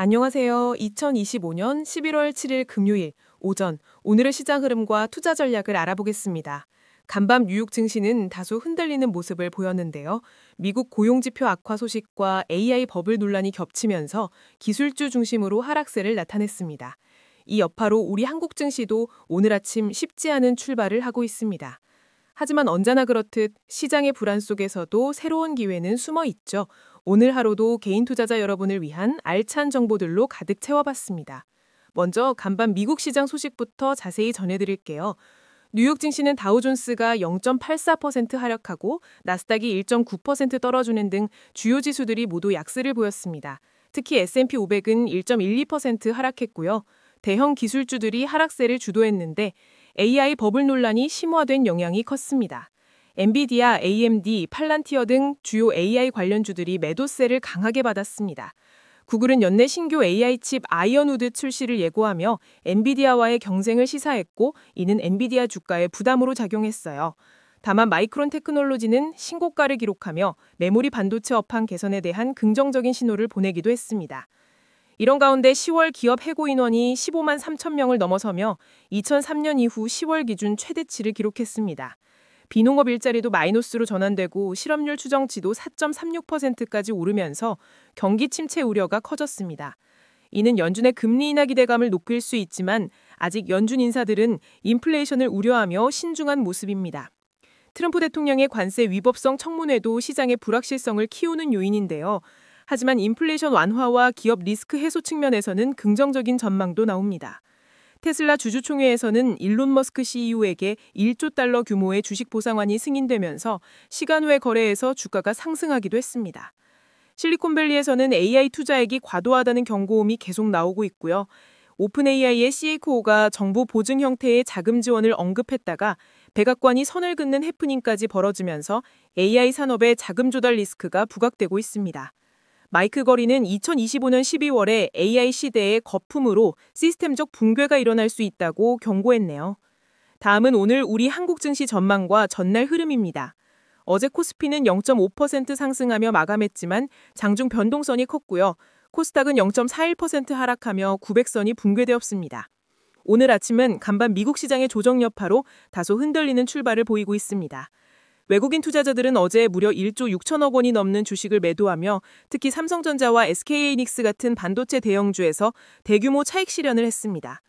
안녕하세요. 2025년 11월 7일 금요일 오전 오늘의 시장 흐름과 투자 전략을 알아보겠습니다. 간밤 뉴욕 증시는 다소 흔들리는 모습을 보였는데요. 미국 고용지표 악화 소식과 AI 버블 논란이 겹치면서 기술주 중심으로 하락세를 나타냈습니다. 이 여파로 우리 한국 증시도 오늘 아침 쉽지 않은 출발을 하고 있습니다. 하지만 언제나 그렇듯 시장의 불안 속에서도 새로운 기회는 숨어 있죠. 오늘 하루도 개인 투자자 여러분을 위한 알찬 정보들로 가득 채워봤습니다. 먼저 간밤 미국 시장 소식부터 자세히 전해드릴게요. 뉴욕 증시는 다우존스가 0.84% 하락하고 나스닥이 1.9% 떨어지는 등 주요 지수들이 모두 약세를 보였습니다. 특히 S&P 500은 1.12% 하락했고요. 대형 기술주들이 하락세를 주도했는데 AI 버블 논란이 심화된 영향이 컸습니다. 엔비디아, AMD, 팔란티어 등 주요 AI 관련주들이 매도세를 강하게 받았습니다. 구글은 연내 신규 AI 칩 아이언우드 출시를 예고하며 엔비디아와의 경쟁을 시사했고 이는 엔비디아 주가에 부담으로 작용했어요. 다만 마이크론 테크놀로지는 신고가를 기록하며 메모리 반도체 업황 개선에 대한 긍정적인 신호를 보내기도 했습니다. 이런 가운데 10월 기업 해고 인원이 15만 3천 명을 넘어서며 2003년 이후 10월 기준 최대치를 기록했습니다. 비농업 일자리도 마이너스로 전환되고 실업률 추정치도 4.36%까지 오르면서 경기 침체 우려가 커졌습니다. 이는 연준의 금리 인하 기대감을 높일 수 있지만 아직 연준 인사들은 인플레이션을 우려하며 신중한 모습입니다. 트럼프 대통령의 관세 위법성 청문회도 시장의 불확실성을 키우는 요인인데요. 하지만 인플레이션 완화와 기업 리스크 해소 측면에서는 긍정적인 전망도 나옵니다. 테슬라 주주총회에서는 일론 머스크 CEO에게 1조 달러 규모의 주식 보상안이 승인되면서 시간 외 거래에서 주가가 상승하기도 했습니다. 실리콘밸리에서는 AI 투자액이 과도하다는 경고음이 계속 나오고 있고요. 오픈 AI의 CEO가 정부 보증 형태의 자금 지원을 언급했다가 백악관이 선을 긋는 해프닝까지 벌어지면서 AI 산업의 자금 조달 리스크가 부각되고 있습니다. 마이크 거리는 2025년 12월에 AI 시대의 거품으로 시스템적 붕괴가 일어날 수 있다고 경고했네요. 다음은 오늘 우리 한국 증시 전망과 전날 흐름입니다. 어제 코스피는 0.5% 상승하며 마감했지만 장중 변동성이 컸고요. 코스닥은 0.41% 하락하며 900선이 붕괴되었습니다. 오늘 아침은 간밤 미국 시장의 조정 여파로 다소 흔들리는 출발을 보이고 있습니다. 외국인 투자자들은 어제 무려 1조 6천억 원이 넘는 주식을 매도하며 특히 삼성전자와 SK하이닉스 같은 반도체 대형주에서 대규모 차익 실현을 했습니다.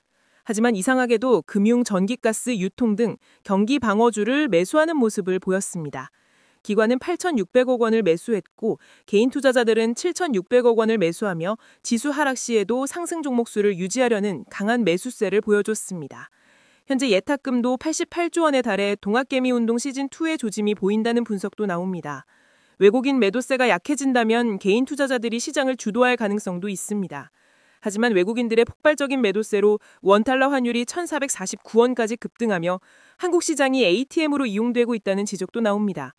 하지만 이상하게도 금융, 전기가스, 유통 등 경기 방어주를 매수하는 모습을 보였습니다. 기관은 8,600억 원을 매수했고 개인 투자자들은 7,600억 원을 매수하며 지수 하락 시에도 상승 종목 수를 유지하려는 강한 매수세를 보여줬습니다. 현재 예탁금도 88조 원에 달해 동학개미 운동 시즌2의 조짐이 보인다는 분석도 나옵니다. 외국인 매도세가 약해진다면 개인 투자자들이 시장을 주도할 가능성도 있습니다. 하지만 외국인들의 폭발적인 매도세로 원달러 환율이 1,449원까지 급등하며 한국 시장이 ATM으로 이용되고 있다는 지적도 나옵니다.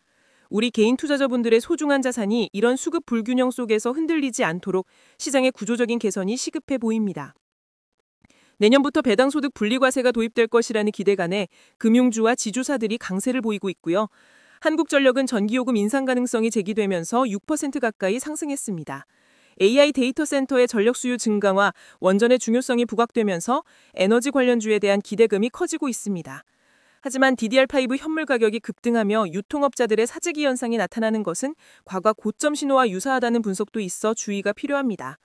우리 개인 투자자분들의 소중한 자산이 이런 수급 불균형 속에서 흔들리지 않도록 시장의 구조적인 개선이 시급해 보입니다. 내년부터 배당소득 분리과세가 도입될 것이라는 기대감에 금융주와 지주사들이 강세를 보이고 있고요. 한국전력은 전기요금 인상 가능성이 제기되면서 6% 가까이 상승했습니다. AI 데이터 센터의 전력 수요 증가와 원전의 중요성이 부각되면서 에너지 관련주에 대한 기대감이 커지고 있습니다. 하지만 DDR5 현물 가격이 급등하며 유통업자들의 사재기 현상이 나타나는 것은 과거 고점 신호와 유사하다는 분석도 있어 주의가 필요합니다.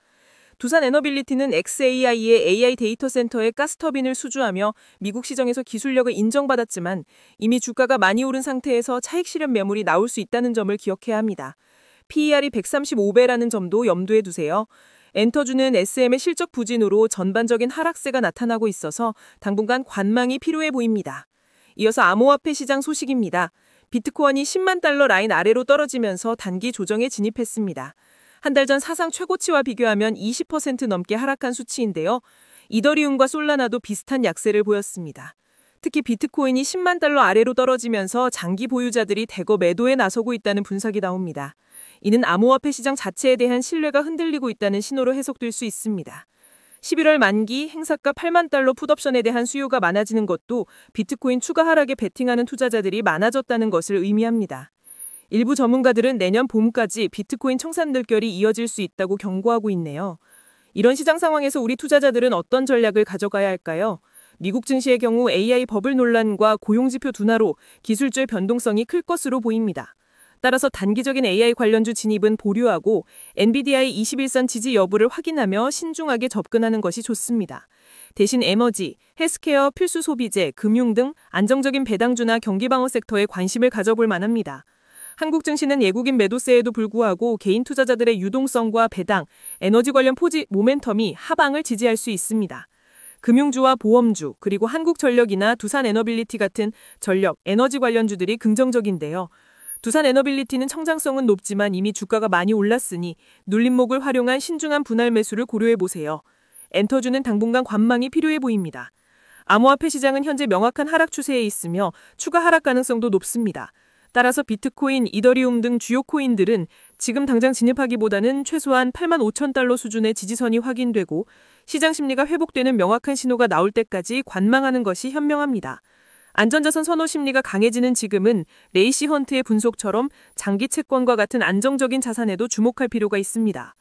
두산 에너빌리티는 xAI의 AI 데이터 센터에 가스터빈을 수주하며 미국 시장에서 기술력을 인정받았지만 이미 주가가 많이 오른 상태에서 차익 실현 매물이 나올 수 있다는 점을 기억해야 합니다. PER이 135배라는 점도 염두에 두세요. 엔터주는 SM의 실적 부진으로 전반적인 하락세가 나타나고 있어서 당분간 관망이 필요해 보입니다. 이어서 암호화폐 시장 소식입니다. 비트코인이 10만 달러 라인 아래로 떨어지면서 단기 조정에 진입했습니다. 한 달 전 사상 최고치와 비교하면 20% 넘게 하락한 수치인데요. 이더리움과 솔라나도 비슷한 약세를 보였습니다. 특히 비트코인이 10만 달러 아래로 떨어지면서 장기 보유자들이 대거 매도에 나서고 있다는 분석이 나옵니다. 이는 암호화폐 시장 자체에 대한 신뢰가 흔들리고 있다는 신호로 해석될 수 있습니다. 11월 만기 행사가 8만 달러 풋옵션에 대한 수요가 많아지는 것도 비트코인 추가 하락에 베팅하는 투자자들이 많아졌다는 것을 의미합니다. 일부 전문가들은 내년 봄까지 비트코인 청산 들결이 이어질 수 있다고 경고하고 있네요. 이런 시장 상황에서 우리 투자자들은 어떤 전략을 가져가야 할까요? 미국 증시의 경우 AI 버블 논란과 고용지표 둔화로 기술주의 변동성이 클 것으로 보입니다. 따라서 단기적인 AI 관련주 진입은 보류하고 NVDA의 21선 지지 여부를 확인하며 신중하게 접근하는 것이 좋습니다. 대신 에너지, 헬스케어, 필수 소비재, 금융 등 안정적인 배당주나 경기방어 섹터에 관심을 가져볼 만합니다. 한국 증시는 외국인 매도세에도 불구하고 개인 투자자들의 유동성과 배당, 에너지 관련 포지 모멘텀이 하방을 지지할 수 있습니다. 금융주와 보험주, 그리고 한국전력이나 두산에너빌리티 같은 전력, 에너지 관련주들이 긍정적인데요. 두산에너빌리티는 성장성은 높지만 이미 주가가 많이 올랐으니 눌림목을 활용한 신중한 분할 매수를 고려해보세요. 엔터주는 당분간 관망이 필요해 보입니다. 암호화폐 시장은 현재 명확한 하락 추세에 있으며 추가 하락 가능성도 높습니다. 따라서 비트코인, 이더리움 등 주요 코인들은 지금 당장 진입하기보다는 최소한 85,000달러 수준의 지지선이 확인되고 시장 심리가 회복되는 명확한 신호가 나올 때까지 관망하는 것이 현명합니다. 안전자산 선호 심리가 강해지는 지금은 레이시 헌트의 분석처럼 장기 채권과 같은 안정적인 자산에도 주목할 필요가 있습니다.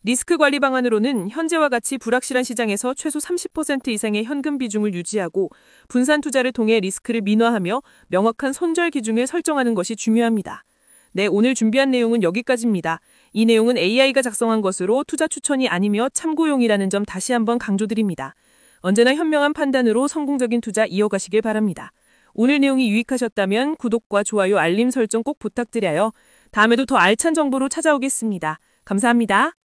리스크 관리 방안으로는 현재와 같이 불확실한 시장에서 최소 30% 이상의 현금 비중을 유지하고 분산 투자를 통해 리스크를 민화하며 명확한 손절 기준을 설정하는 것이 중요합니다. 네, 오늘 준비한 내용은 여기까지입니다. 이 내용은 AI가 작성한 것으로 투자 추천이 아니며 참고용이라는 점 다시 한번 강조드립니다. 언제나 현명한 판단으로 성공적인 투자 이어가시길 바랍니다. 오늘 내용이 유익하셨다면 구독과 좋아요, 알림 설정 꼭 부탁드려요. 다음에도 더 알찬 정보로 찾아오겠습니다. 감사합니다.